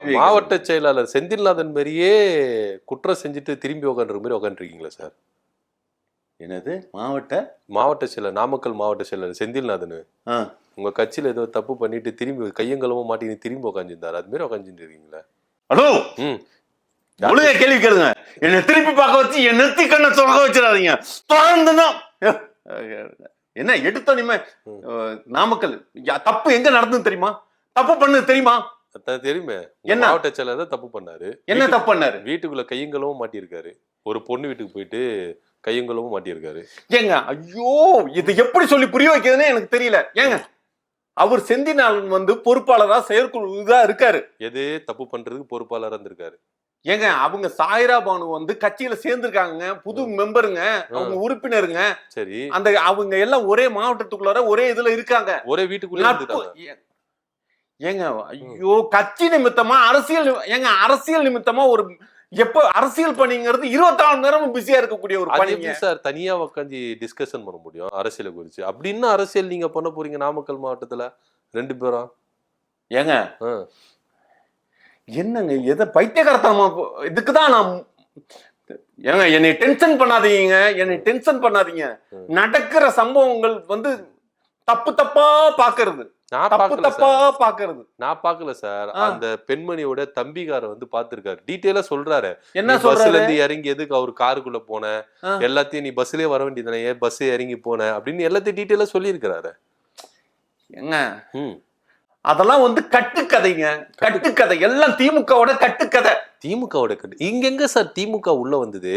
மாவட்ட செயலாளர் செந்தில்நாதன் மாதிரியே குற்றம் செஞ்சுட்டு திரும்பி உட்காந்துருக்க மாதிரி உட்காந்துருக்கீங்களா சார்? என்னது மாவட்ட செயலர், நாமக்கல் மாவட்ட செயலர் செந்தில்நாதன் உங்க கட்சியில ஏதோ தப்பு பண்ணிட்டு திரும்பி கையங்கலமும் மாட்டி திரும்பி உட்காந்துருந்தாரு, அது மாதிரி உட்காந்துட்டு இருக்கீங்களா? ஹலோ, ஒழுங்கா கேள்வி கேளுங்க. என்ன திருப்பி பார்க்க வச்சு என் நெத்தி கண்ணை சொல்ல வச்சிடாதீங்க. என்ன எடுத்தோனிமே நாமக்கல் தப்பு எங்க நடந்தது தெரியுமா? தப்பு பண்ணது தெரியுமா? தெரியுமே. என்ன மாவட்ட செயலர் தான் தப்பு பண்ணாரு. என்ன தப்பு பண்ணாரு? வீட்டுக்குள்ள கையங்கலமும் மாட்டியிருக்காரு. ஒரு பொண்ணு வீட்டுக்கு போயிட்டு கையங்கலமும் மாட்டியிருக்காரு. ஏங்க, ஐயோ, இது எப்படி சொல்லி புரிய வைக்கிறதுன்னு எனக்கு தெரியல. ஏங்க, அவர் செந்தில்நாதன் வந்து பொறுப்பாளரா செயற்குழு தான் இருக்காரு. எது தப்பு பண்றதுக்கு பொறுப்பாளரா இருந்திருக்காரு. ஏங்க, அவங்க சாய்ரா பானு வந்து கட்சியில சேர்ந்திருக்காங்க, புது மெம்பருங்க, அவங்க உறுப்பினருங்க. சரி, அந்த அவங்க எல்லாம் ஒரே மாவட்டத்துக்குள்ளார ஒரே இதுல இருக்காங்க, ஒரே வீட்டுக்குள்ள. ஏங்க, ஐயோ, கட்சி நிமித்தமா அரசியல் நிமித்தமா ஒரு எப்ப அரசியல் பணிங்கிறது 24 மணி நேரமும் பிஸியா இருக்கக்கூடிய ஒரு பணி சார். தனியா உட்காந்து டிஸ்கஷன் பண்ண முடியும் அரசியலை குறிச்சு? அப்படின்னு அரசியல் நீங்க பண்ண போறீங்க நாமக்கல் மாவட்டத்துல 2 பேரும்? ஏங்க, என்னங்க, எதை பைத்தியகாரத்தனமா இதுக்குதான் நான் ஏங்க, என்னை டென்ஷன் பண்ணாதீங்க. நடக்கிற சம்பவங்கள் வந்து தப்பா பாக்குறது. நான் பாக்கல சார். அந்த பெண்மணியோட தம்பிகார வந்து பாத்துருக்காரு, டீட்டெயிலா சொல்றாரு. என்ன பஸ்ல இருந்து இறங்கி எதுக்கு அவர் காருக்குள்ள போன, எல்லாத்தையும் நீ பஸ்லயே வர வேண்டியதானே, ஏன் பஸ் இறங்கி போன அப்படின்னு எல்லாத்தையும் டீட்டெயிலா சொல்லி இருக்கிறாரு. என்ன அதெல்லாம் வந்து கட்டுக்கதைங்க, கட்டுக்கதை எல்லாம் திமுகவோட கட்டுக்கதை. இங்க எங்க சார் திமுக உள்ள வந்தது?